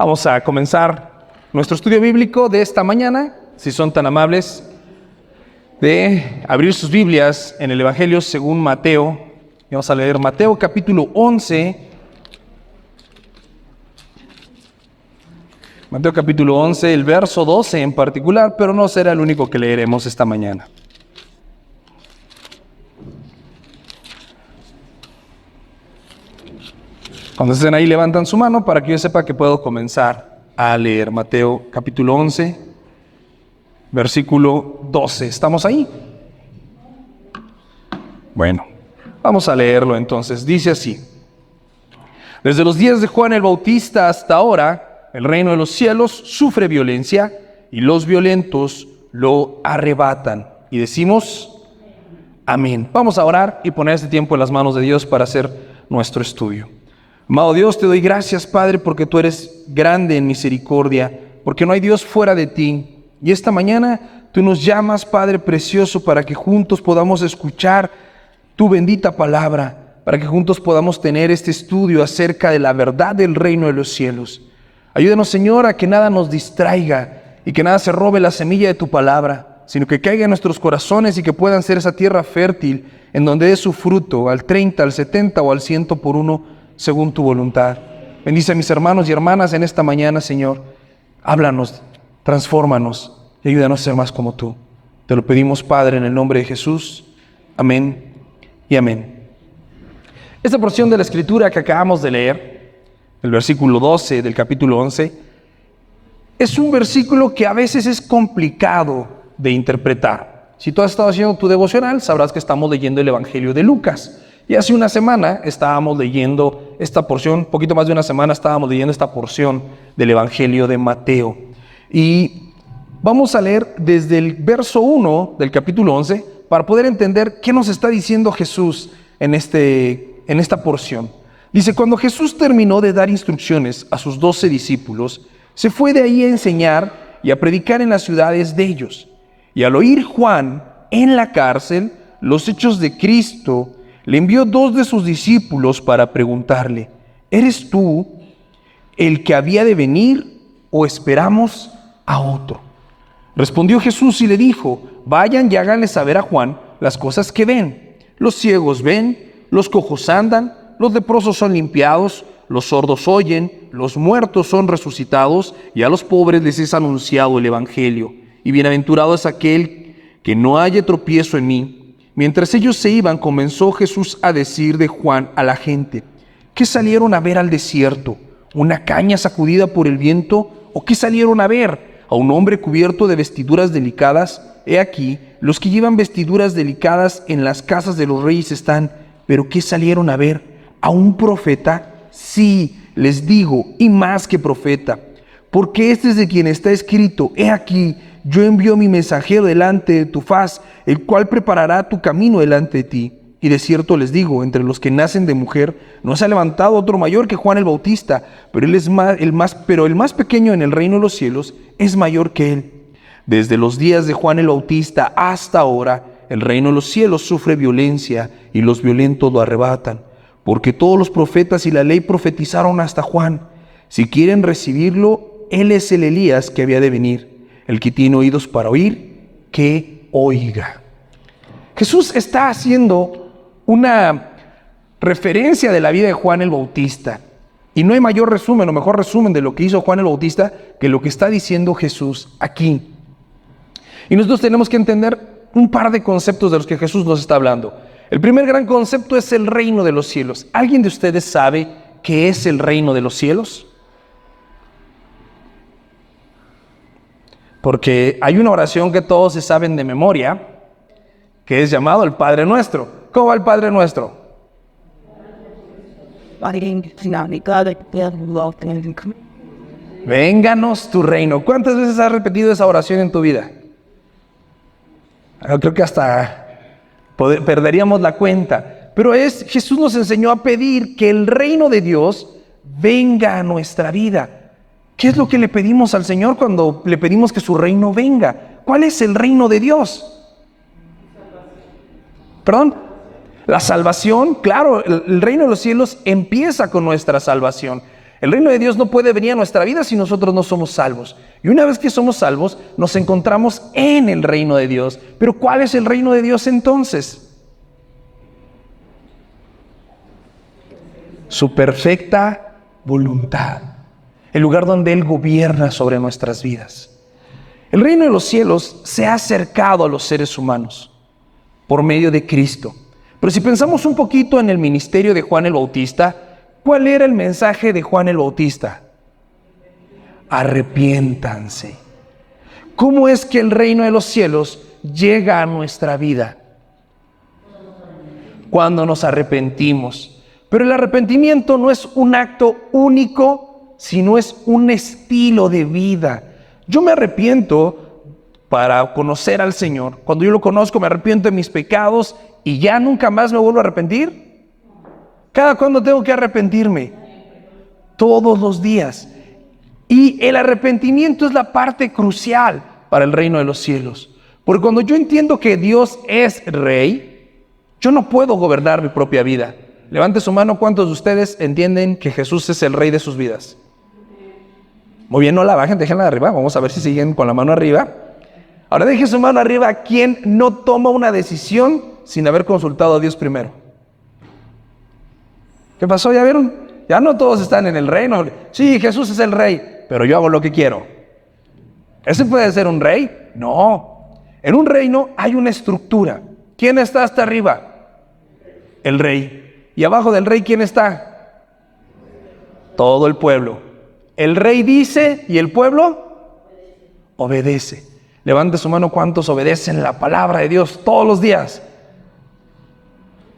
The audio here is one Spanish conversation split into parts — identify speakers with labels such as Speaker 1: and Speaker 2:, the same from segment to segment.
Speaker 1: Vamos a comenzar nuestro estudio bíblico de esta mañana. Si son tan amables de abrir sus Biblias en el Evangelio según Mateo. Vamos a leer Mateo capítulo 11. Mateo capítulo 11, el verso 12 en particular, pero no será el único que leeremos esta mañana. Cuando estén ahí, levantan su mano para que yo sepa que puedo comenzar a leer Mateo capítulo 11, versículo 12. ¿Estamos ahí? Bueno, vamos a leerlo entonces. Dice así: Desde los días de Juan el Bautista hasta ahora, el reino de los cielos sufre violencia y los violentos lo arrebatan. Y decimos, amén. Vamos a orar y poner este tiempo en las manos de Dios para hacer nuestro estudio. Amado Dios, te doy gracias, Padre, porque tú eres grande en misericordia, porque no hay Dios fuera de ti. Y esta mañana tú nos llamas, Padre precioso, para que juntos podamos escuchar tu bendita palabra, para que juntos podamos tener este estudio acerca de la verdad del reino de los cielos. Ayúdanos, Señor, a que nada nos distraiga y que nada se robe la semilla de tu palabra, sino que caiga en nuestros corazones y que puedan ser esa tierra fértil en donde dé su fruto al 30, al 70 o al 100 por uno, según tu voluntad. Bendice a mis hermanos y hermanas en esta mañana, Señor. Háblanos, transfórmanos y ayúdanos a ser más como tú. Te lo pedimos, Padre, en el nombre de Jesús. Amén y amén. Esta porción de la Escritura que acabamos de leer, el versículo 12 del capítulo 11, es un versículo que a veces es complicado de interpretar. Si tú has estado haciendo tu devocional, sabrás que estamos leyendo el Evangelio de Lucas. Y hace una semana estábamos leyendo esta porción, poquito más de una semana estábamos leyendo esta porción del Evangelio de Mateo. Y vamos a leer desde el verso 1 del capítulo 11 para poder entender qué nos está diciendo Jesús en esta porción. Dice: Cuando Jesús terminó de dar instrucciones a sus 12 discípulos, se fue de ahí a enseñar y a predicar en las ciudades de ellos. Y al oír Juan en la cárcel los hechos de Cristo, le envió 2 de sus discípulos para preguntarle: ¿eres tú el que había de venir o esperamos a otro? Respondió Jesús y le dijo: vayan y háganle saber a Juan las cosas que ven. Los ciegos ven, los cojos andan, los leprosos son limpiados, los sordos oyen, los muertos son resucitados, y a los pobres les es anunciado el evangelio. Y bienaventurado es aquel que no haya tropiezo en mí. Mientras ellos se iban, comenzó Jesús a decir de Juan a la gente: ¿qué salieron a ver al desierto? ¿Una caña sacudida por el viento? ¿O qué salieron a ver? ¿A un hombre cubierto de vestiduras delicadas? He aquí, los que llevan vestiduras delicadas en las casas de los reyes están. ¿Pero qué salieron a ver? ¿A un profeta? Sí, les digo, y más que profeta. Porque este es de quien está escrito: he aquí, yo envío mi mensajero delante de tu faz, el cual preparará tu camino delante de ti. Y de cierto les digo, entre los que nacen de mujer, no se ha levantado otro mayor que Juan el Bautista, pero el más pequeño en el reino de los cielos es mayor que él. Desde los días de Juan el Bautista hasta ahora, el reino de los cielos sufre violencia y los violentos lo arrebatan, porque todos los profetas y la ley profetizaron hasta Juan. Si quieren recibirlo, él es el Elías que había de venir. El que tiene oídos para oír, que oiga. Jesús está haciendo una referencia de la vida de Juan el Bautista. Y no hay mayor resumen o mejor resumen de lo que hizo Juan el Bautista que lo que está diciendo Jesús aquí. Y nosotros tenemos que entender un par de conceptos de los que Jesús nos está hablando. El primer gran concepto es el reino de los cielos. ¿Alguien de ustedes sabe qué es el reino de los cielos? Porque hay una oración que todos se saben de memoria, que es llamado el Padre Nuestro. ¿Cómo va el Padre Nuestro? Vénganos tu reino. ¿Cuántas veces has repetido esa oración en tu vida? Creo que hasta perderíamos la cuenta. Pero Jesús nos enseñó a pedir que el reino de Dios venga a nuestra vida. ¿Qué es lo que le pedimos al Señor cuando le pedimos que su reino venga? ¿Cuál es el reino de Dios? ¿Perdón? La salvación, claro, el reino de los cielos empieza con nuestra salvación. El reino de Dios no puede venir a nuestra vida si nosotros no somos salvos. Y una vez que somos salvos, nos encontramos en el reino de Dios. Pero ¿cuál es el reino de Dios entonces? Su perfecta voluntad. El lugar donde Él gobierna sobre nuestras vidas. El reino de los cielos se ha acercado a los seres humanos por medio de Cristo. Pero si pensamos un poquito en el ministerio de Juan el Bautista, ¿cuál era el mensaje de Juan el Bautista? Arrepiéntanse. ¿Cómo es que el reino de los cielos llega a nuestra vida? Cuando nos arrepentimos. Pero el arrepentimiento no es un acto único, sino es un estilo de vida. Yo me arrepiento para conocer al Señor. Cuando yo lo conozco, me arrepiento de mis pecados y ya nunca más me vuelvo a arrepentir. ¿Cada cuándo tengo que arrepentirme? Todos los días. Y el arrepentimiento es la parte crucial para el reino de los cielos. Porque cuando yo entiendo que Dios es Rey, yo no puedo gobernar mi propia vida. Levante su mano, ¿cuántos de ustedes entienden que Jesús es el Rey de sus vidas? Muy bien, no la bajen, déjenla de arriba. Vamos a ver si siguen con la mano arriba. Ahora deje su mano arriba quien no toma una decisión sin haber consultado a Dios primero. ¿Qué pasó? ¿Ya vieron? Ya no todos están en el reino. Sí, Jesús es el Rey, pero yo hago lo que quiero. ¿Ese puede ser un rey? No. En un reino hay una estructura. ¿Quién está hasta arriba? El rey. ¿Y abajo del rey quién está? Todo el pueblo. El rey dice y el pueblo obedece. Levante su mano, ¿cuántos obedecen la palabra de Dios todos los días?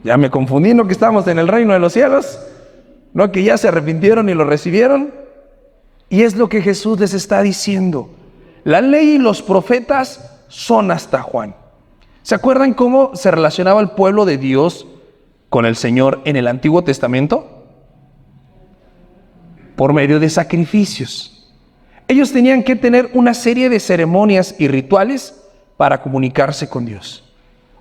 Speaker 1: Ya me confundí, ¿no que estamos en el reino de los cielos? ¿No que ya se arrepintieron y lo recibieron? Y es lo que Jesús les está diciendo. La ley y los profetas son hasta Juan. ¿Se acuerdan cómo se relacionaba el pueblo de Dios con el Señor en el Antiguo Testamento? Por medio de sacrificios. Ellos tenían que tener una serie de ceremonias y rituales para comunicarse con Dios.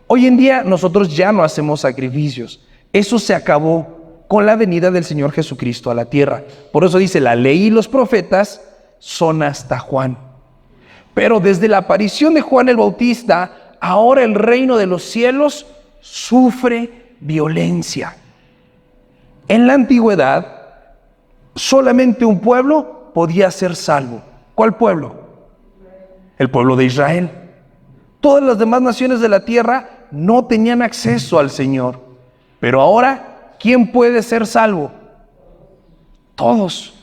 Speaker 1: Hoy en día nosotros ya no hacemos sacrificios. Eso se acabó con la venida del Señor Jesucristo a la tierra. Por eso dice, la ley y los profetas son hasta Juan. Pero desde la aparición de Juan el Bautista, ahora el reino de los cielos sufre violencia. En la antigüedad, solamente un pueblo podía ser salvo. ¿Cuál pueblo? El pueblo de Israel. Todas las demás naciones de la tierra no tenían acceso al Señor. Pero ahora, ¿quién puede ser salvo? Todos.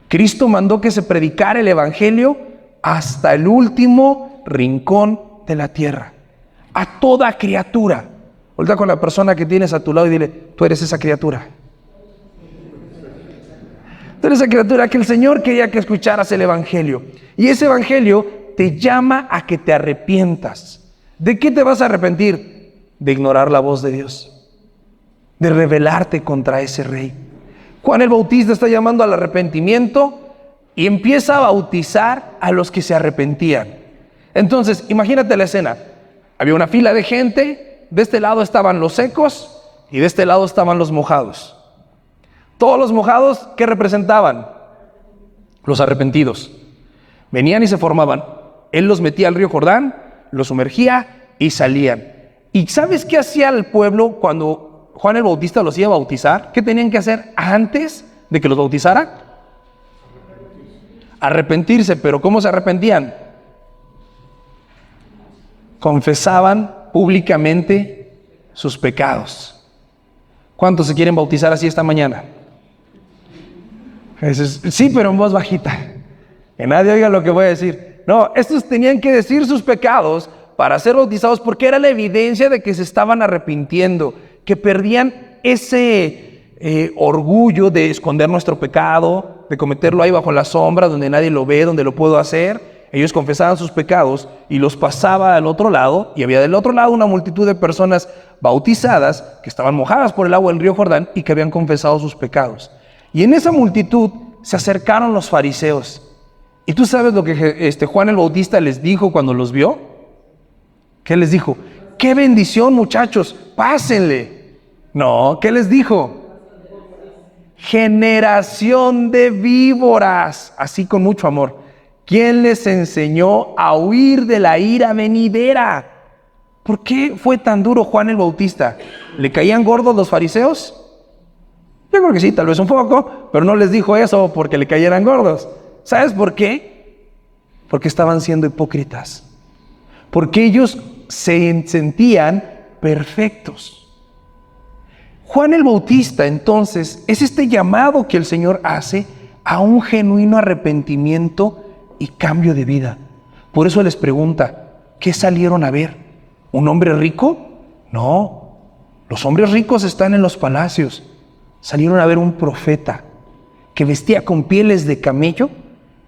Speaker 1: Cristo mandó que se predicara el evangelio hasta el último rincón de la tierra. A toda criatura. Voltea con la persona que tienes a tu lado y dile, tú eres esa criatura. Tú eres esa criatura que el Señor quería que escucharas el evangelio. Y ese evangelio te llama a que te arrepientas. ¿De qué te vas a arrepentir? De ignorar la voz de Dios. De rebelarte contra ese rey. Juan el Bautista está llamando al arrepentimiento y empieza a bautizar a los que se arrepentían. Entonces, imagínate la escena. Había una fila de gente, de este lado estaban los secos y de este lado estaban los mojados. Todos los mojados, ¿qué representaban? Los arrepentidos. Venían y se formaban. Él los metía al río Jordán, los sumergía y salían. ¿Y sabes qué hacía el pueblo cuando Juan el Bautista los iba a bautizar? ¿Qué tenían que hacer antes de que los bautizara? Arrepentirse. ¿Pero cómo se arrepentían? Confesaban públicamente sus pecados. ¿Cuántos se quieren bautizar así esta mañana? Sí, pero en voz bajita. Que nadie oiga lo que voy a decir. No, estos tenían que decir sus pecados para ser bautizados porque era la evidencia de que se estaban arrepintiendo, que perdían ese orgullo de esconder nuestro pecado, de cometerlo ahí bajo la sombra, donde nadie lo ve, donde lo puedo hacer. Ellos confesaban sus pecados y los pasaba al otro lado, y había del otro lado una multitud de personas bautizadas que estaban mojadas por el agua del río Jordán y que habían confesado sus pecados. Y en esa multitud se acercaron los fariseos. ¿Y tú sabes lo que Juan el Bautista les dijo cuando los vio? ¿Qué les dijo? ¡Qué bendición, muchachos! ¡Pásenle! No, ¿qué les dijo? generación de víboras, así con mucho amor. ¿Quién les enseñó a huir de la ira venidera? ¿Por qué fue tan duro Juan el Bautista? ¿Le caían gordos los fariseos? Yo creo que sí, tal vez un poco, pero no les dijo eso porque le cayeran gordos. ¿Sabes por qué? Porque estaban siendo hipócritas. Porque ellos se sentían perfectos. Juan el Bautista, entonces, es este llamado que el Señor hace a un genuino arrepentimiento y cambio de vida. Por eso les pregunta, ¿qué salieron a ver? ¿Un hombre rico? No, los hombres ricos están en los palacios. Salieron a ver un profeta que vestía con pieles de camello,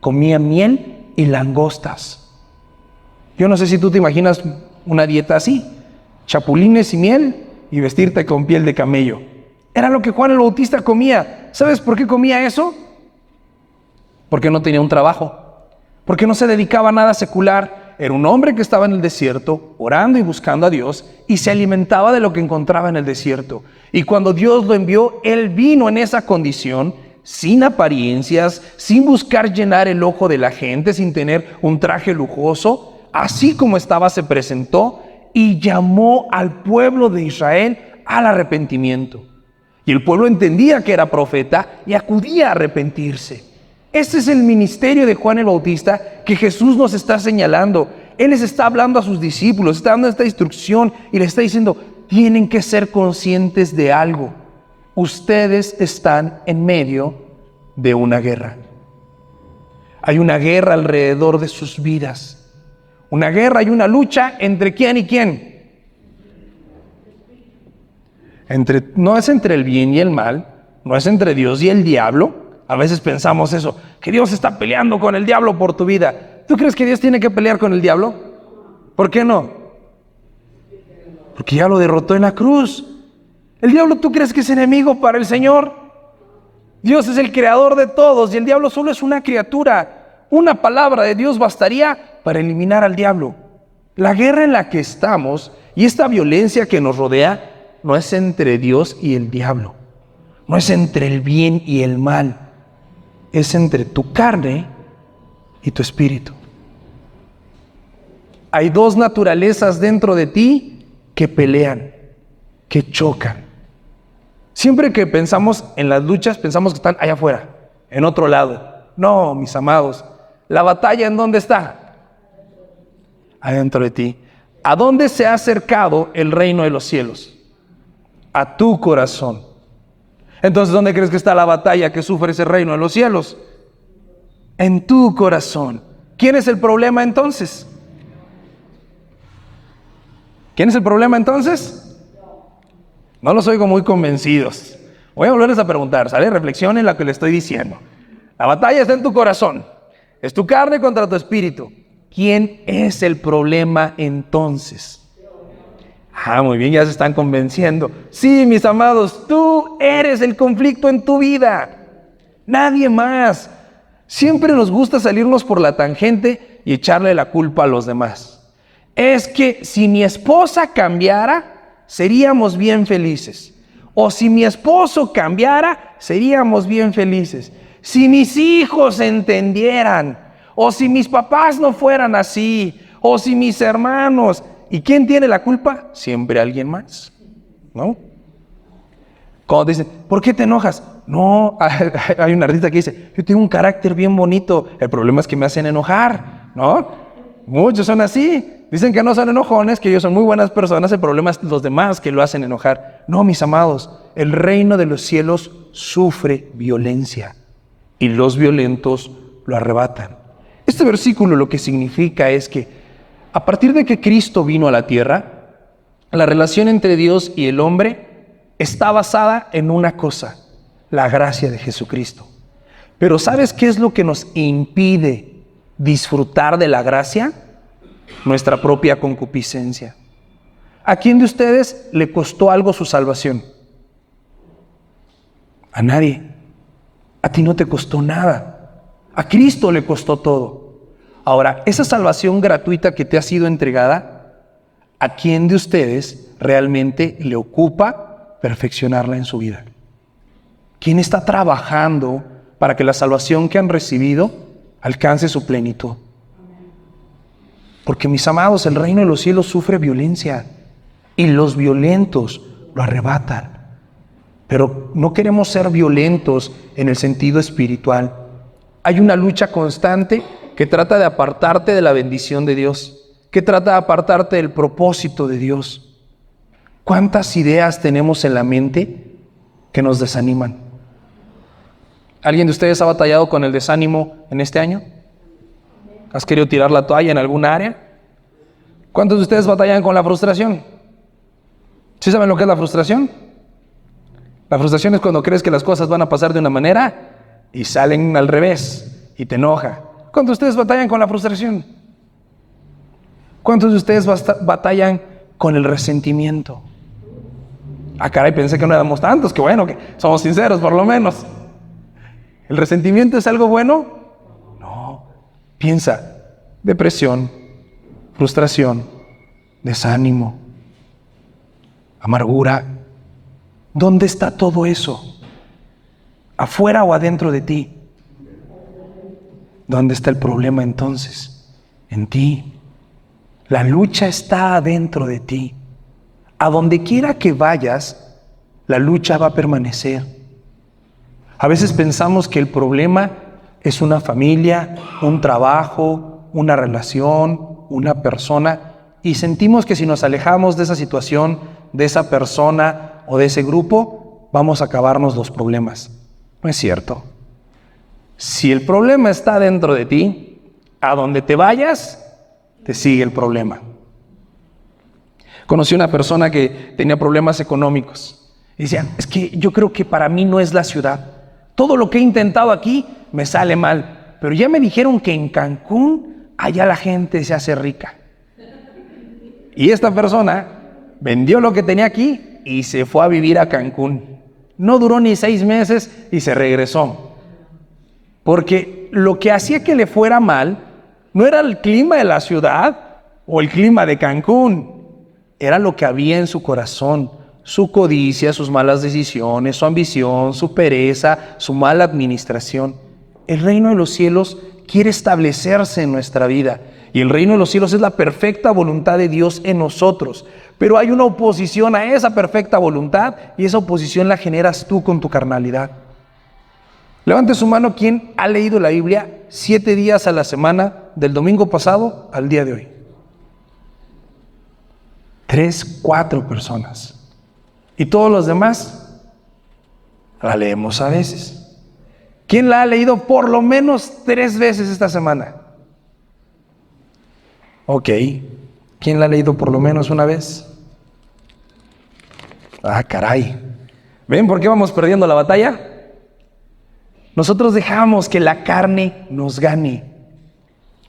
Speaker 1: comía miel y langostas. Yo no sé si tú te imaginas una dieta así, chapulines y miel y vestirte con piel de camello. Era lo que Juan el Bautista comía. ¿Sabes por qué comía eso? Porque no tenía un trabajo, porque no se dedicaba a nada secular. Era un hombre que estaba en el desierto, orando y buscando a Dios, y se alimentaba de lo que encontraba en el desierto. Y cuando Dios lo envió, él vino en esa condición, sin apariencias, sin buscar llenar el ojo de la gente, sin tener un traje lujoso. Así como estaba, se presentó y llamó al pueblo de Israel al arrepentimiento. Y el pueblo entendía que era profeta y acudía a arrepentirse. Este es el ministerio de Juan el Bautista que Jesús nos está señalando. Él les está hablando a sus discípulos, está dando esta instrucción y les está diciendo, tienen que ser conscientes de algo. Ustedes están en medio de una guerra. Hay una guerra alrededor de sus vidas. Una guerra y una lucha entre quién y quién. No es entre el bien y el mal, no es entre Dios y el diablo. A veces pensamos eso, que Dios está peleando con el diablo por tu vida. ¿Tú crees que Dios tiene que pelear con el diablo? ¿Por qué no? Porque ya lo derrotó en la cruz. ¿El diablo tú crees que es enemigo para el Señor? Dios es el creador de todos y el diablo solo es una criatura. Una palabra de Dios bastaría para eliminar al diablo. La guerra en la que estamos y esta violencia que nos rodea no es entre Dios y el diablo. No es entre el bien y el mal. Es entre tu carne y tu espíritu. Hay dos naturalezas dentro de ti que pelean, que chocan. Siempre que pensamos en las luchas, pensamos que están allá afuera, en otro lado. No, mis amados, la batalla ¿en dónde está? Adentro de ti. ¿A dónde se ha acercado el reino de los cielos? A tu corazón. Entonces, ¿dónde crees que está la batalla que sufre ese reino de los cielos? En tu corazón. ¿Quién es el problema entonces? ¿Quién es el problema entonces? No los oigo muy convencidos. Voy a volverles a preguntar, ¿sale? Reflexionen lo que les estoy diciendo. La batalla está en tu corazón. Es tu carne contra tu espíritu. ¿Quién es el problema entonces? Muy bien, ya se están convenciendo. Sí, mis amados, tú eres el conflicto en tu vida. Nadie más. Siempre nos gusta salirnos por la tangente y echarle la culpa a los demás. Es que si mi esposa cambiara, seríamos bien felices. O si mi esposo cambiara, seríamos bien felices. Si mis hijos entendieran, o si mis papás no fueran así, o si mis hermanos. ¿Y quién tiene la culpa? Siempre alguien más, ¿no? Cuando dicen, ¿por qué te enojas? No, hay un artista que dice, yo tengo un carácter bien bonito, el problema es que me hacen enojar, ¿no? Muchos son así, dicen que no son enojones, que ellos son muy buenas personas, el problema es los demás que lo hacen enojar. No, mis amados, el reino de los cielos sufre violencia y los violentos lo arrebatan. Este versículo lo que significa es que a partir de que Cristo vino a la tierra, la relación entre Dios y el hombre está basada en una cosa, la gracia de Jesucristo. Pero ¿sabes qué es lo que nos impide disfrutar de la gracia? Nuestra propia concupiscencia. ¿A quién de ustedes le costó algo su salvación? A nadie. A ti no te costó nada. A Cristo le costó todo. Ahora, esa salvación gratuita que te ha sido entregada, ¿a quién de ustedes realmente le ocupa perfeccionarla en su vida? ¿Quién está trabajando para que la salvación que han recibido alcance su plenitud? Porque, mis amados, el reino de los cielos sufre violencia y los violentos lo arrebatan. Pero no queremos ser violentos en el sentido espiritual. Hay una lucha constante que trata de apartarte de la bendición de Dios, que trata de apartarte del propósito de Dios. ¿Cuántas ideas tenemos en la mente que nos desaniman? ¿Alguien de ustedes ha batallado con el desánimo en este año? ¿Has querido tirar la toalla en alguna área? ¿Cuántos de ustedes batallan con la frustración? ¿Sí saben lo que es la frustración? La frustración es cuando crees que las cosas van a pasar de una manera y salen al revés y te enoja. ¿Cuántos de ustedes batallan con la frustración? ¿Cuántos de ustedes batallan con el resentimiento? Ah, caray, pensé que no éramos tantos, que bueno, que somos sinceros por lo menos. ¿El resentimiento es algo bueno? No. Piensa, depresión, frustración, desánimo, amargura. ¿Dónde está todo eso? ¿Afuera o adentro de ti? ¿Dónde está el problema entonces? En ti. La lucha está adentro de ti. A donde quiera que vayas, la lucha va a permanecer. A veces pensamos que el problema es una familia, un trabajo, una relación, una persona, y sentimos que si nos alejamos de esa situación, de esa persona o de ese grupo, vamos a acabarnos los problemas. No es cierto. Si el problema está dentro de ti, a donde te vayas, te sigue el problema. Conocí una persona que tenía problemas económicos. Y decía, es que yo creo que para mí no es la ciudad. Todo lo que he intentado aquí me sale mal. Pero ya me dijeron que en Cancún, allá la gente se hace rica. Y esta persona vendió lo que tenía aquí y se fue a vivir a Cancún. No duró ni 6 meses y se regresó. Porque lo que hacía que le fuera mal no era el clima de la ciudad o el clima de Cancún. Era lo que había en su corazón. Su codicia, sus malas decisiones, su ambición, su pereza, su mala administración. El reino de los cielos quiere establecerse en nuestra vida. Y el reino de los cielos es la perfecta voluntad de Dios en nosotros. Pero hay una oposición a esa perfecta voluntad y esa oposición la generas tú con tu carnalidad. Levante su mano quien ha leído la Biblia 7 días a la semana, del domingo pasado al día de hoy. 3, 4 personas. Y todos los demás la leemos a veces. ¿Quién la ha leído por lo menos 3 veces esta semana? Ok. ¿Quién la ha leído por lo menos una vez? Ah, caray. ¿Ven por qué vamos perdiendo la batalla? Nosotros dejamos que la carne nos gane.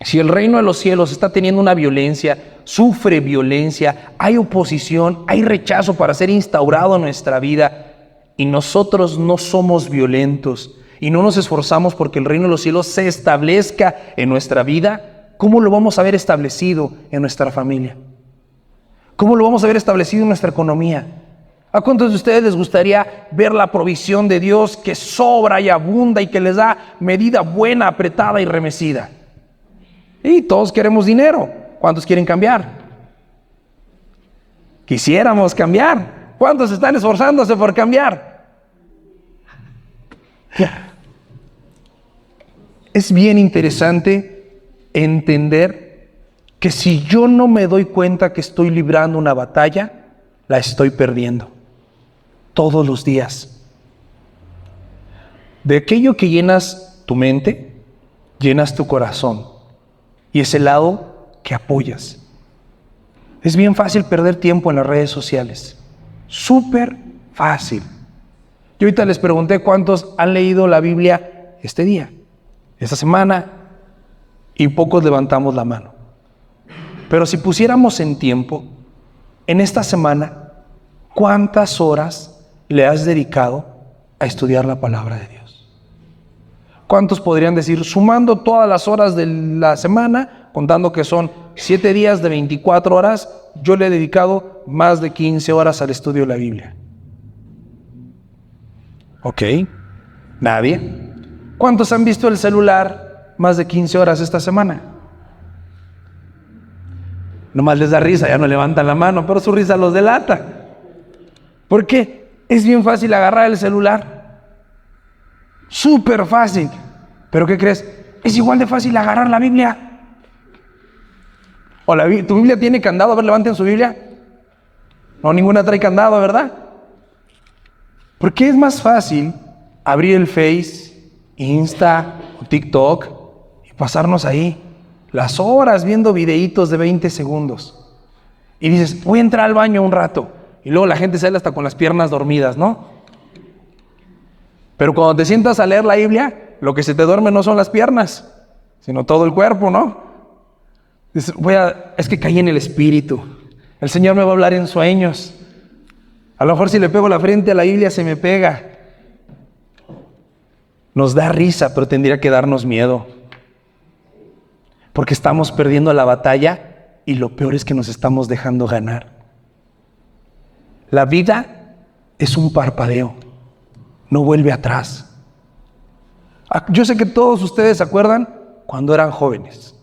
Speaker 1: Si el reino de los cielos está teniendo una violencia, sufre violencia, hay oposición, hay rechazo para ser instaurado en nuestra vida, y nosotros no somos violentos y no nos esforzamos porque el reino de los cielos se establezca en nuestra vida, ¿cómo lo vamos a ver establecido en nuestra familia? ¿Cómo lo vamos a ver establecido en nuestra economía? ¿A cuántos de ustedes les gustaría ver la provisión de Dios que sobra y abunda y que les da medida buena, apretada y remecida? Y todos queremos dinero. ¿Cuántos quieren cambiar? Quisiéramos cambiar. ¿Cuántos están esforzándose por cambiar? Es bien interesante entender que si yo no me doy cuenta que estoy librando una batalla, la estoy perdiendo. Todos los días. De aquello que llenas tu mente, llenas tu corazón. Y es el lado que apoyas. Es bien fácil perder tiempo en las redes sociales. Súper fácil. Yo ahorita les pregunté cuántos han leído la Biblia este día, esta semana, y pocos levantamos la mano. Pero si pusiéramos en tiempo, en esta semana, ¿cuántas horas le has dedicado a estudiar la palabra de Dios? ¿Cuántos podrían decir, sumando todas las horas de la semana, contando que son 7 días de 24 horas, yo le he dedicado más de 15 horas al estudio de la Biblia? Ok, Nadie. ¿Cuántos han visto el celular más de 15 horas esta semana? Nomás les da risa, ya no levantan la mano, pero su risa los delata. ¿Por qué? Es bien fácil agarrar el celular. Súper fácil. ¿Pero qué crees? Es igual de fácil agarrar la Biblia. ¿O tu Biblia tiene candado? A ver, levanten su Biblia. No, ninguna trae candado, ¿verdad? ¿Por qué es más fácil abrir el Face, Insta o TikTok y pasarnos ahí las horas viendo videitos de 20 segundos? Y dices, voy a entrar al baño un rato. Y luego la gente sale hasta con las piernas dormidas, ¿no? Pero cuando te sientas a leer la Biblia, lo que se te duerme no son las piernas, sino todo el cuerpo, ¿no? Dices, es que caí en el espíritu. El Señor me va a hablar en sueños. A lo mejor si le pego la frente a la Biblia se me pega. Nos da risa, pero tendría que darnos miedo. Porque estamos perdiendo la batalla y lo peor es que nos estamos dejando ganar. La vida es un parpadeo, no vuelve atrás. Yo sé que todos ustedes se acuerdan cuando eran jóvenes.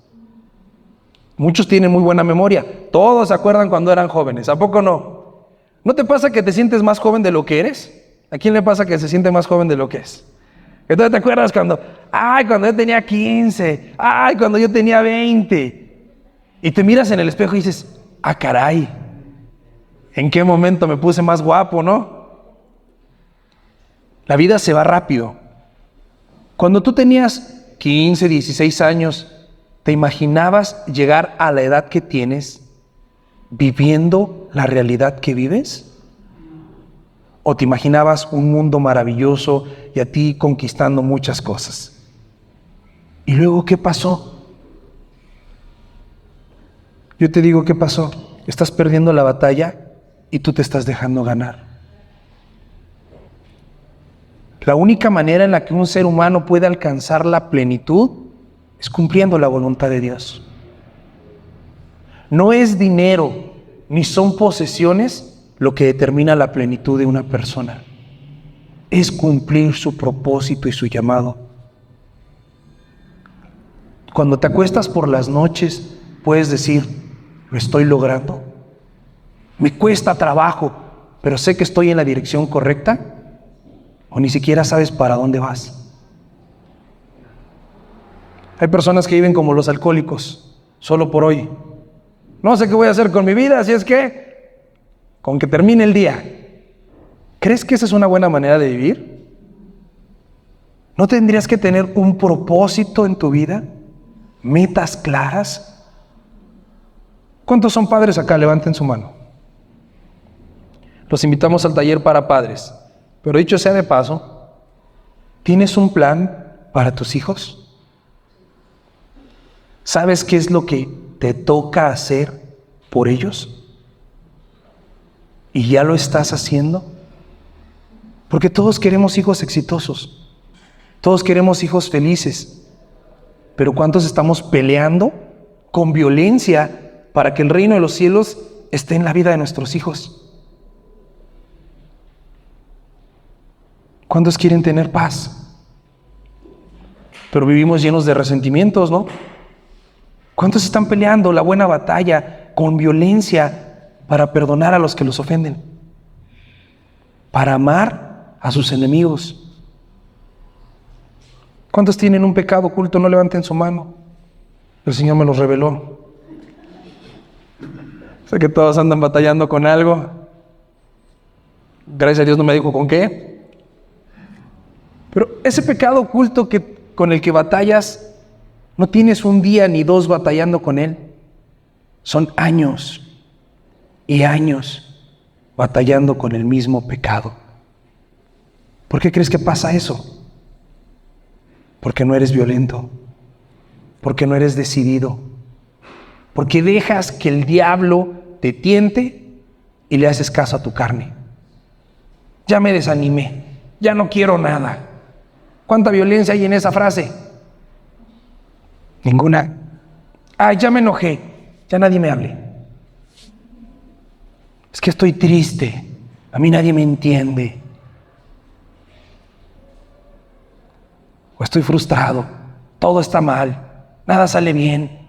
Speaker 1: Muchos tienen muy buena memoria. Todos se acuerdan cuando eran jóvenes. ¿A poco no? ¿No te pasa que te sientes más joven de lo que eres? ¿A quién le pasa que se siente más joven de lo que es? Entonces te acuerdas cuando yo tenía 15, cuando yo tenía 20. Y te miras en el espejo y dices, caray, ¿en qué momento me puse más guapo, no? La vida se va rápido. Cuando tú tenías 15, 16 años, ¿te imaginabas llegar a la edad que tienes viviendo la realidad que vives? ¿O te imaginabas un mundo maravilloso y a ti conquistando muchas cosas? ¿Y luego qué pasó? Yo te digo, ¿qué pasó? Estás perdiendo la batalla y tú te estás dejando ganar. La única manera en la que un ser humano puede alcanzar la plenitud es cumpliendo la voluntad de Dios. No es dinero ni son posesiones lo que determina la plenitud de una persona. Es cumplir su propósito y su llamado. Cuando te acuestas por las noches, puedes decir, ¿lo estoy logrando? ¿Me cuesta trabajo, pero sé que estoy en la dirección correcta? ¿O ni siquiera sabes para dónde vas? Hay personas que viven como los alcohólicos, solo por hoy. No sé qué voy a hacer con mi vida, así es que con que termine el día. ¿Crees que esa es una buena manera de vivir? ¿No tendrías que tener un propósito en tu vida? ¿Metas claras? ¿Cuántos son padres acá? Levanten su mano. Los invitamos al taller para padres. Pero dicho sea de paso, ¿tienes un plan para tus hijos? ¿Sabes qué es lo que te toca hacer por ellos? ¿Y ya lo estás haciendo? Porque todos queremos hijos exitosos. Todos queremos hijos felices. Pero ¿cuántos estamos peleando con violencia para que el reino de los cielos esté en la vida de nuestros hijos? ¿Cuántos quieren tener paz? Pero vivimos llenos de resentimientos, ¿no? ¿Cuántos están peleando la buena batalla con violencia para perdonar a los que los ofenden? Para amar a sus enemigos. ¿Cuántos tienen un pecado oculto? No levanten su mano. El Señor me los reveló. Sé que todos andan batallando con algo. Gracias a Dios no me dijo con qué. Pero ese pecado oculto con el que batallas, no tienes un día ni dos batallando con él. Son años y años batallando con el mismo pecado. ¿Por qué crees que pasa eso? Porque no eres violento, porque no eres decidido, porque dejas que el diablo te tiente y le haces caso a tu carne. Ya me desanimé, ya no quiero nada. ¿Cuánta violencia hay en esa frase? Ninguna. Ya me enojé, ya nadie me hable. Es que estoy triste, a mí nadie me entiende. o estoy frustrado, todo está mal, nada sale bien.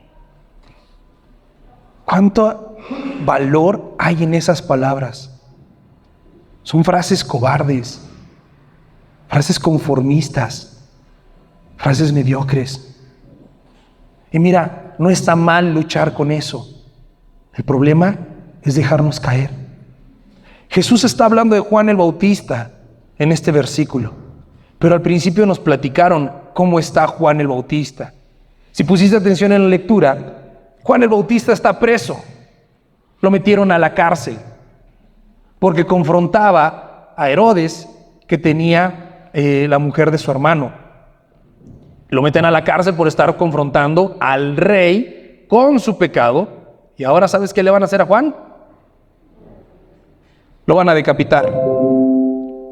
Speaker 1: ¿Cuánto valor hay en esas palabras? Son frases cobardes, frases conformistas, frases mediocres. Y mira, no está mal luchar con eso. El problema es dejarnos caer. Jesús está hablando de Juan el Bautista en este versículo, pero al principio nos platicaron cómo está Juan el Bautista. Si pusiste atención en la lectura, Juan el Bautista está preso. Lo metieron a la cárcel porque confrontaba a Herodes, que tenía la mujer de su hermano. Lo meten a la cárcel por estar confrontando al rey con su pecado. Y ahora, ¿sabes qué le van a hacer a Juan? Lo van a decapitar.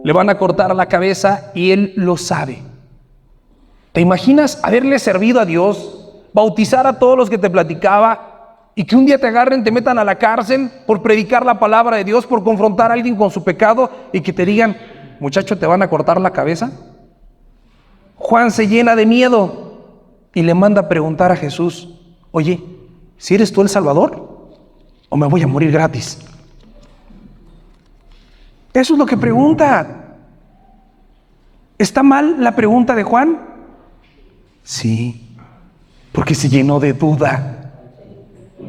Speaker 1: Le van a cortar la cabeza y él lo sabe. ¿Te imaginas haberle servido a Dios, bautizar a todos los que te platicaba y que un día te agarren, te metan a la cárcel por predicar la palabra de Dios, por confrontar a alguien con su pecado y que te digan, muchacho, ¿te van a cortar la cabeza? Juan se llena de miedo y le manda a preguntar a Jesús, oye, ¿si eres tú el Salvador o me voy a morir gratis? Eso es lo que pregunta. ¿Está mal la pregunta de Juan? Sí, porque se llenó de duda.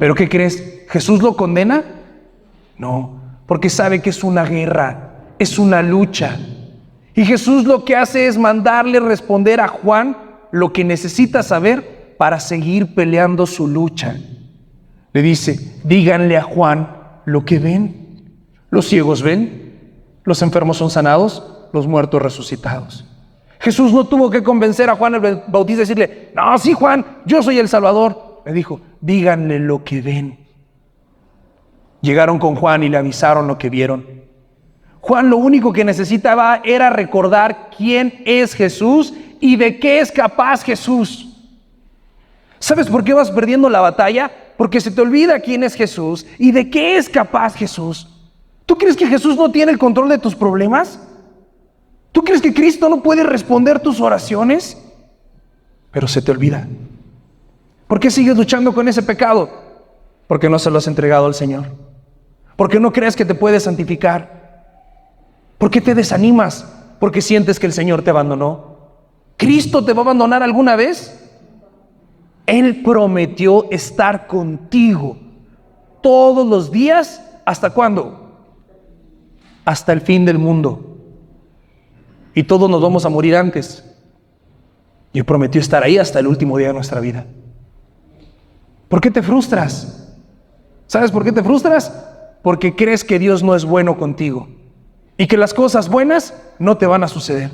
Speaker 1: ¿Pero qué crees? ¿Jesús lo condena? No, porque sabe que es una guerra, es una lucha. Y Jesús lo que hace es mandarle responder a Juan lo que necesita saber para seguir peleando su lucha. Le dice, díganle a Juan lo que ven. Los ciegos ven, los enfermos son sanados, los muertos resucitados. Jesús no tuvo que convencer a Juan el Bautista y decirle, no, sí Juan, yo soy el Salvador. Le dijo, díganle lo que ven. Llegaron con Juan y le avisaron lo que vieron. Juan lo único que necesitaba era recordar quién es Jesús y de qué es capaz Jesús. ¿Sabes por qué vas perdiendo la batalla? Porque se te olvida quién es Jesús y de qué es capaz Jesús. ¿Tú crees que Jesús no tiene el control de tus problemas? ¿Tú crees que Cristo no puede responder tus oraciones? Pero se te olvida. ¿Por qué sigues luchando con ese pecado? Porque no se lo has entregado al Señor. Porque no crees que te puedes santificar. ¿Por qué te desanimas? Porque sientes que el Señor te abandonó. ¿Cristo te va a abandonar alguna vez? Él prometió estar contigo todos los días. ¿Hasta cuándo? Hasta el fin del mundo. Y todos nos vamos a morir antes. Y Él prometió estar ahí hasta el último día de nuestra vida. ¿Por qué te frustras? ¿Sabes por qué te frustras? Porque crees que Dios no es bueno contigo y que las cosas buenas no te van a suceder.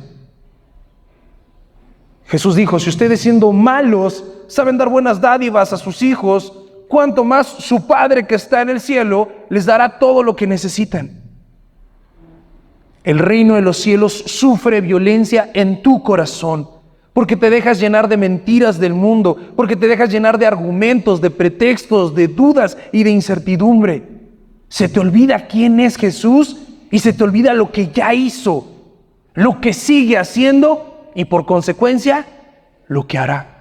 Speaker 1: Jesús dijo, si ustedes siendo malos saben dar buenas dádivas a sus hijos, cuánto más su Padre que está en el cielo les dará todo lo que necesitan. El reino de los cielos sufre violencia en tu corazón, porque te dejas llenar de mentiras del mundo, porque te dejas llenar de argumentos, de pretextos, de dudas y de incertidumbre. Se te olvida quién es Jesús y se te olvida lo que ya hizo, lo que sigue haciendo y por consecuencia lo que hará.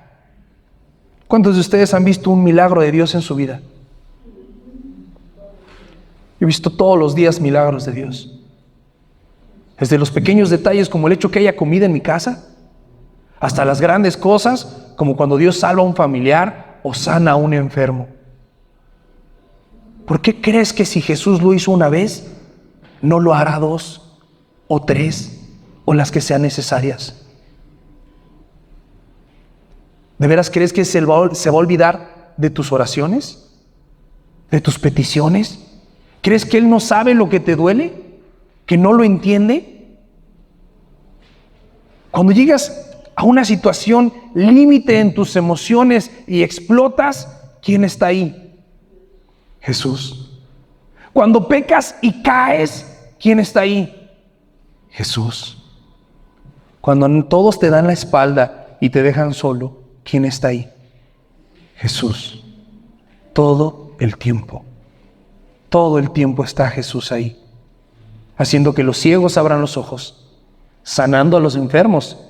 Speaker 1: ¿Cuántos de ustedes han visto un milagro de Dios en su vida? Yo he visto todos los días milagros de Dios. Desde los pequeños detalles como el hecho que haya comida en mi casa, hasta las grandes cosas como cuando Dios salva a un familiar o sana a un enfermo. ¿Por qué crees que si Jesús lo hizo una vez, no lo hará 2 o 3 o las que sean necesarias? ¿De veras crees que se va a olvidar de tus oraciones? ¿De tus peticiones? ¿Crees que Él no sabe lo que te duele? ¿Que no lo entiende? Cuando llegas a una situación límite en tus emociones y explotas, ¿quién está ahí? Jesús. Cuando pecas y caes, ¿quién está ahí? Jesús. Cuando todos te dan la espalda y te dejan solo, ¿quién está ahí? Jesús. Todo el tiempo está Jesús ahí, haciendo que los ciegos abran los ojos, sanando a los enfermos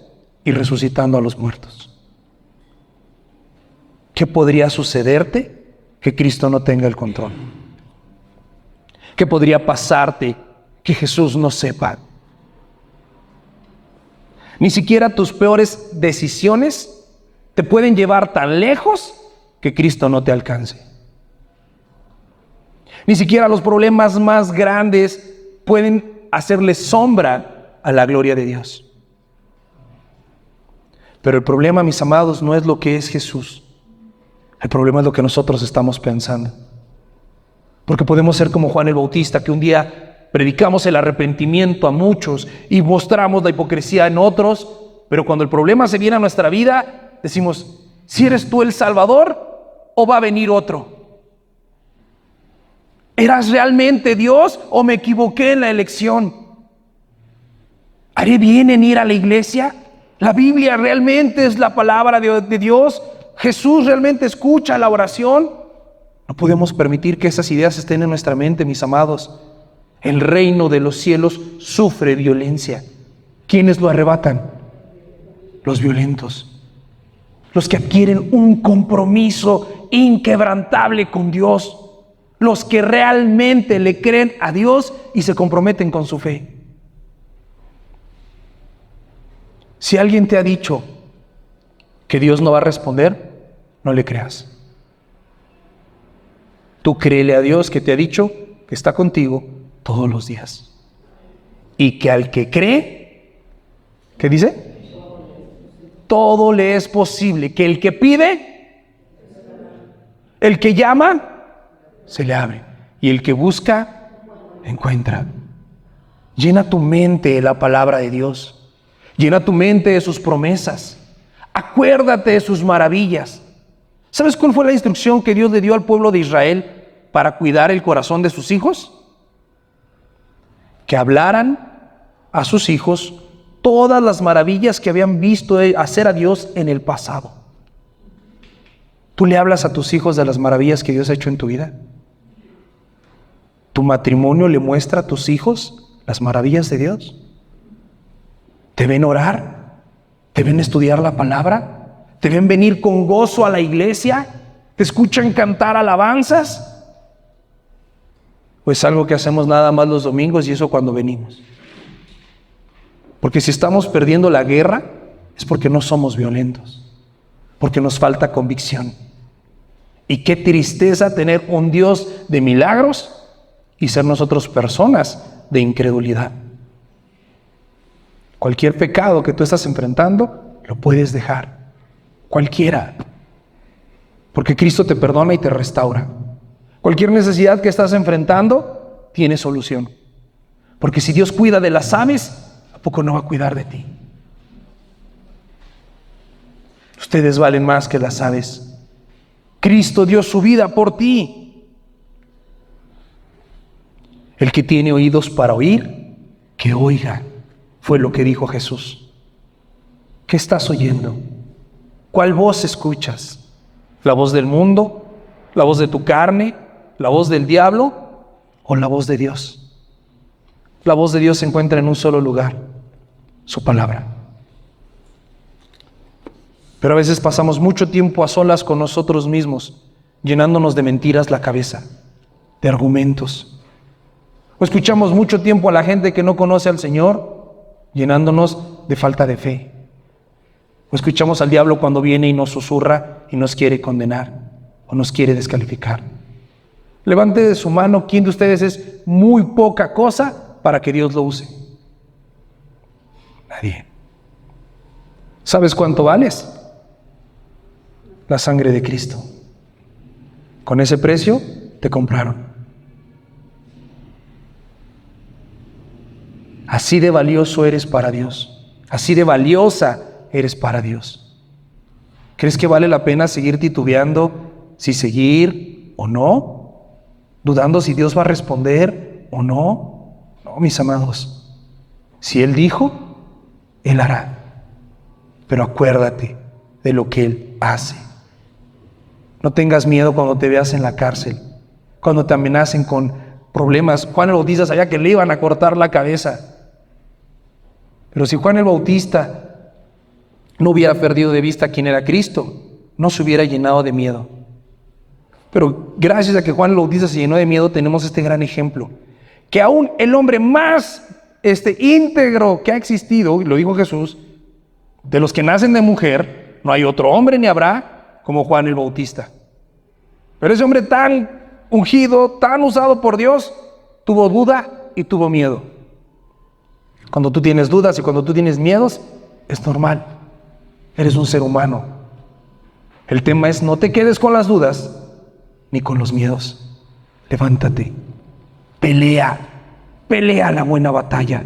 Speaker 1: y resucitando a los muertos. ¿Qué podría sucederte que Cristo no tenga el control? ¿Qué podría pasarte que Jesús no sepa? Ni siquiera tus peores decisiones te pueden llevar tan lejos que Cristo no te alcance. Ni siquiera los problemas más grandes pueden hacerle sombra a la gloria de Dios. Pero el problema, mis amados, no es lo que es Jesús. El problema es lo que nosotros estamos pensando. Porque podemos ser como Juan el Bautista, que un día predicamos el arrepentimiento a muchos y mostramos la hipocresía en otros, pero cuando el problema se viene a nuestra vida, decimos, ¿si eres tú el Salvador o va a venir otro? ¿Eras realmente Dios o me equivoqué en la elección? ¿Haré bien en ir a la iglesia? ¿La Biblia realmente es la palabra de Dios? ¿Jesús realmente escucha la oración? No podemos permitir que esas ideas estén en nuestra mente, mis amados. El reino de los cielos sufre violencia. ¿Quiénes lo arrebatan? Los violentos. Los que adquieren un compromiso inquebrantable con Dios. Los que realmente le creen a Dios y se comprometen con su fe. Si alguien te ha dicho que Dios no va a responder, no le creas. Tú créele a Dios que te ha dicho que está contigo todos los días. Y que al que cree, ¿qué dice? Todo le es posible. Que el que pide, el que llama, se le abre. Y el que busca, encuentra. Llena tu mente de la palabra de Dios. Llena tu mente de sus promesas. Acuérdate de sus maravillas. ¿Sabes cuál fue la instrucción que Dios le dio al pueblo de Israel para cuidar el corazón de sus hijos? Que hablaran a sus hijos todas las maravillas que habían visto hacer a Dios en el pasado. ¿Tú le hablas a tus hijos de las maravillas que Dios ha hecho en tu vida? ¿Tu matrimonio le muestra a tus hijos las maravillas de Dios? ¿Te ven orar? ¿Te ven estudiar la palabra? ¿Te ven venir con gozo a la iglesia? ¿Te escuchan cantar alabanzas? Pues algo que hacemos nada más los domingos y eso cuando venimos. Porque si estamos perdiendo la guerra es porque no somos violentos, porque nos falta convicción. Y qué tristeza tener un Dios de milagros y ser nosotros personas de incredulidad. Cualquier pecado que tú estás enfrentando, lo puedes dejar. Cualquiera. Porque Cristo te perdona y te restaura. Cualquier necesidad que estás enfrentando, tiene solución. Porque si Dios cuida de las aves, ¿a poco no va a cuidar de ti? Ustedes valen más que las aves. Cristo dio su vida por ti. El que tiene oídos para oír, que oiga. Fue lo que dijo Jesús. ¿Qué estás oyendo? ¿Cuál voz escuchas? ¿La voz del mundo? ¿La voz de tu carne? ¿La voz del diablo? ¿O la voz de Dios? La voz de Dios se encuentra en un solo lugar, su palabra. Pero a veces pasamos mucho tiempo a solas con nosotros mismos, llenándonos de mentiras la cabeza, de argumentos. O escuchamos mucho tiempo a la gente que no conoce al Señor, llenándonos de falta de fe. O escuchamos al diablo cuando viene y nos susurra y nos quiere condenar o nos quiere descalificar. Levante de su mano quién de ustedes es muy poca cosa para que Dios lo use. Nadie. ¿Sabes cuánto vales? La sangre de Cristo. Con ese precio te compraron. Así de valioso eres para Dios. Así de valiosa eres para Dios. ¿Crees que vale la pena seguir titubeando si seguir o no? ¿Dudando si Dios va a responder o no? No, mis amados. Si Él dijo, Él hará. Pero acuérdate de lo que Él hace. No tengas miedo cuando te veas en la cárcel, cuando te amenacen con problemas. Juan el Bautista sabía que le iban a cortar la cabeza. Pero si Juan el Bautista no hubiera perdido de vista quién era Cristo, no se hubiera llenado de miedo. Pero gracias a que Juan el Bautista se llenó de miedo, tenemos este gran ejemplo, que aún el hombre más íntegro que ha existido, y lo dijo Jesús, de los que nacen de mujer, no hay otro hombre ni habrá como Juan el Bautista. Pero ese hombre tan ungido, tan usado por Dios, tuvo duda y tuvo miedo. Cuando tú tienes dudas y cuando tú tienes miedos, es normal. Eres un ser humano. El tema es: no te quedes con las dudas ni con los miedos. Levántate, pelea la buena batalla.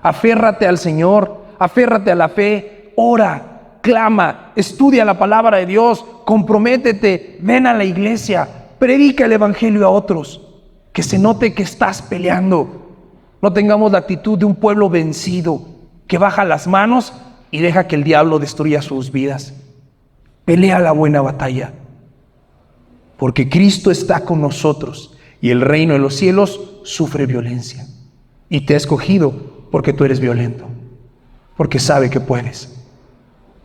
Speaker 1: Aférrate al Señor, aférrate a la fe, ora, clama, estudia la palabra de Dios, comprométete, ven a la iglesia, predica el evangelio a otros, que se note que estás peleando. No tengamos la actitud de un pueblo vencido que baja las manos y deja que el diablo destruya sus vidas. Pelea la buena batalla, porque Cristo está con nosotros y el reino de los cielos sufre violencia. Y te ha escogido porque tú eres violento, porque sabe que puedes,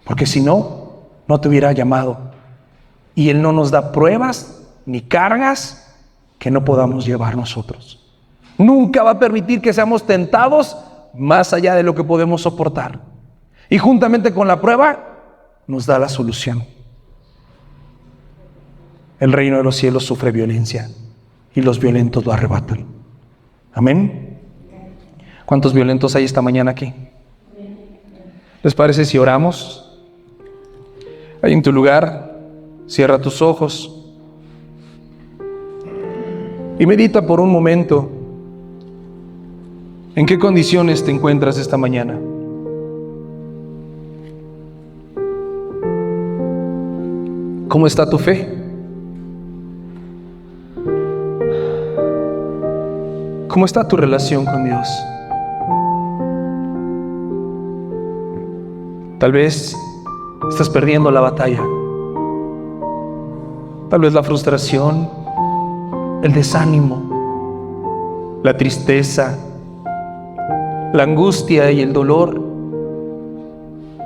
Speaker 1: porque si no, no te hubiera llamado. Y Él no nos da pruebas ni cargas que no podamos llevar nosotros. Nunca va a permitir que seamos tentados más allá de lo que podemos soportar. Y juntamente con la prueba, nos da la solución. El reino de los cielos sufre violencia y los violentos lo arrebatan. Amén. ¿Cuántos violentos hay esta mañana aquí? ¿Les parece si oramos? Ahí en tu lugar, cierra tus ojos y medita por un momento en qué condiciones te encuentras esta mañana. ¿Cómo está tu fe? ¿Cómo está tu relación con Dios? Tal vez estás perdiendo la batalla. Tal vez la frustración, el desánimo, la tristeza, la angustia y el dolor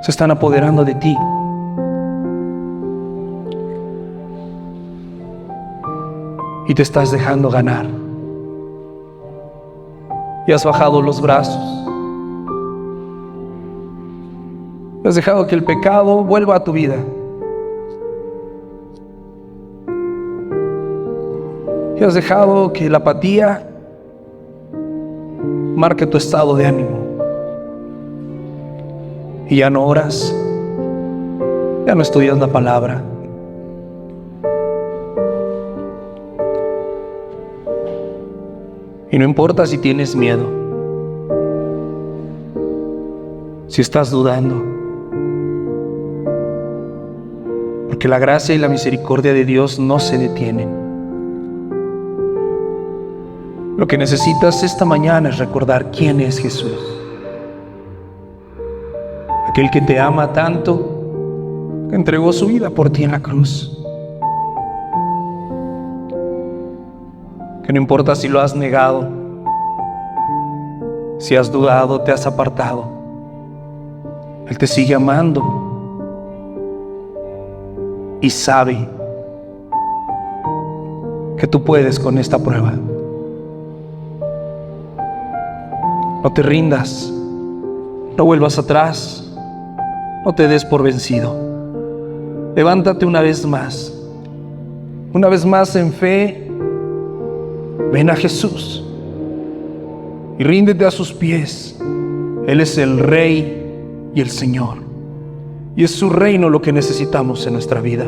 Speaker 1: se están apoderando de ti. Y te estás dejando ganar. Y has bajado los brazos. Has dejado que el pecado vuelva a tu vida. Y has dejado que la apatía marque tu estado de ánimo. Y ya no oras, ya no estudias la palabra. Y no importa si tienes miedo, si estás dudando, porque la gracia y la misericordia de Dios no se detienen. Lo que necesitas esta mañana es recordar quién es Jesús. Aquel que te ama tanto, que entregó su vida por ti en la cruz. Que no importa si lo has negado, si has dudado, te has apartado, Él te sigue amando y sabe que tú puedes con esta prueba. No te rindas, no vuelvas atrás, no te des por vencido. Levántate una vez más en fe. Ven a Jesús y ríndete a sus pies. Él es el Rey y el Señor, y es su reino lo que necesitamos en nuestra vida.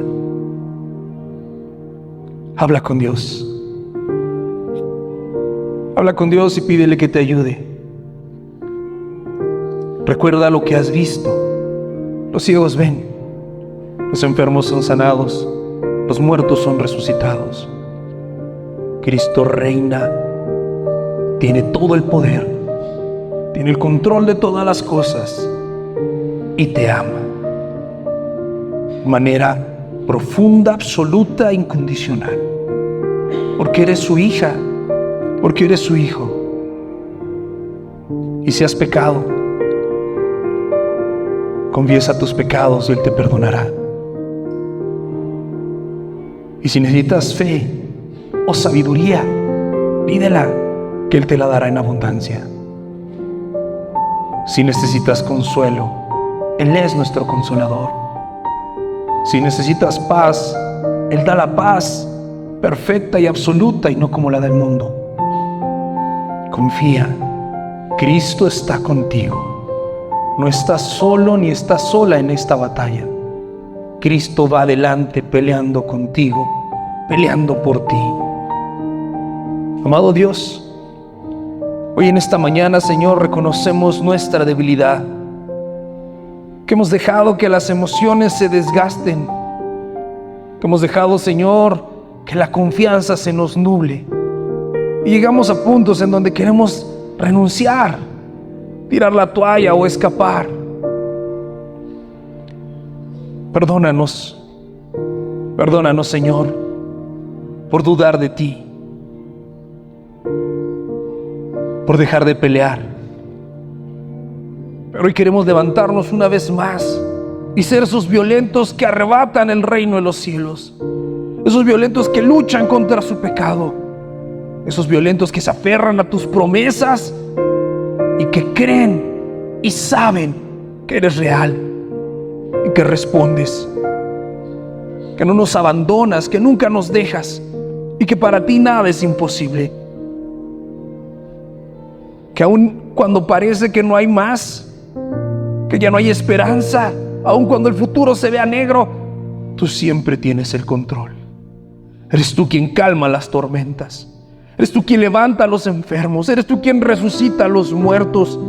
Speaker 1: Habla con Dios. Habla con Dios y pídele que te ayude. Recuerda lo que has visto. Los ciegos ven, los enfermos son sanados, los muertos son resucitados. Cristo reina, tiene todo el poder, tiene el control de todas las cosas y te ama de manera profunda, absoluta, incondicional, porque eres su hija, porque eres su hijo. Y si has pecado, Confiesa tus pecados y Él te perdonará. Y si necesitas fe o sabiduría, pídela, que Él te la dará en abundancia. Si necesitas consuelo, Él es nuestro consolador. Si necesitas paz, Él da la paz perfecta y absoluta y no como la del mundo. Confía, Cristo está contigo. No estás solo ni estás sola en esta batalla. Cristo va adelante peleando contigo, peleando por ti. Amado Dios, hoy en esta mañana, Señor, reconocemos nuestra debilidad, que hemos dejado que las emociones se desgasten, que hemos dejado, Señor, que la confianza se nos nuble, y llegamos a puntos en donde queremos renunciar, tirar la toalla o escapar. Perdónanos, Señor, por dudar de ti, por dejar de pelear. Pero hoy queremos levantarnos una vez más y ser esos violentos que arrebatan el reino de los cielos, esos violentos que luchan contra su pecado, esos violentos que se aferran a tus promesas y que creen y saben que eres real y que respondes, que no nos abandonas, que nunca nos dejas y que para ti nada es imposible. Que aun cuando parece que no hay más, que ya no hay esperanza, aun cuando el futuro se vea negro, tú siempre tienes el control. Eres tú quien calma las tormentas. Eres tú quien levanta a los enfermos. Eres tú quien resucita a los muertos.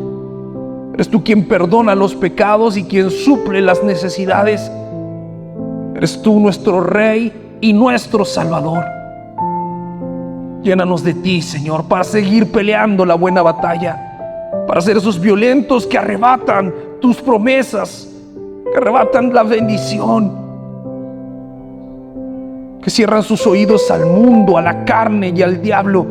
Speaker 1: Eres tú quien perdona los pecados y quien suple las necesidades. Eres tú nuestro Rey y nuestro Salvador. Llénanos de ti, Señor, para seguir peleando la buena batalla, para ser esos violentos que arrebatan tus promesas, que arrebatan la bendición, que cierran sus oídos al mundo, a la carne y al diablo,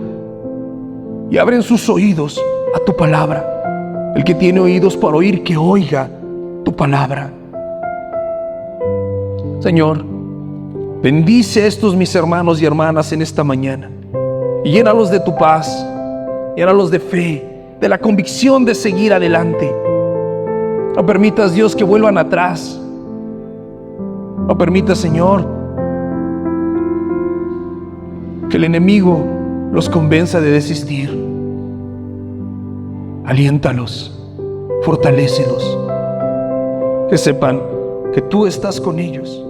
Speaker 1: y abren sus oídos a tu palabra. El que tiene oídos para oír, que oiga tu palabra. Señor, bendice a estos mis hermanos y hermanas en esta mañana y llénalos de tu paz, llénalos de fe, de la convicción de seguir adelante. No permitas, Dios, que vuelvan atrás. No permitas, Señor, que el enemigo los convenza de desistir. Aliéntalos, fortalécelos, que sepan que tú estás con ellos.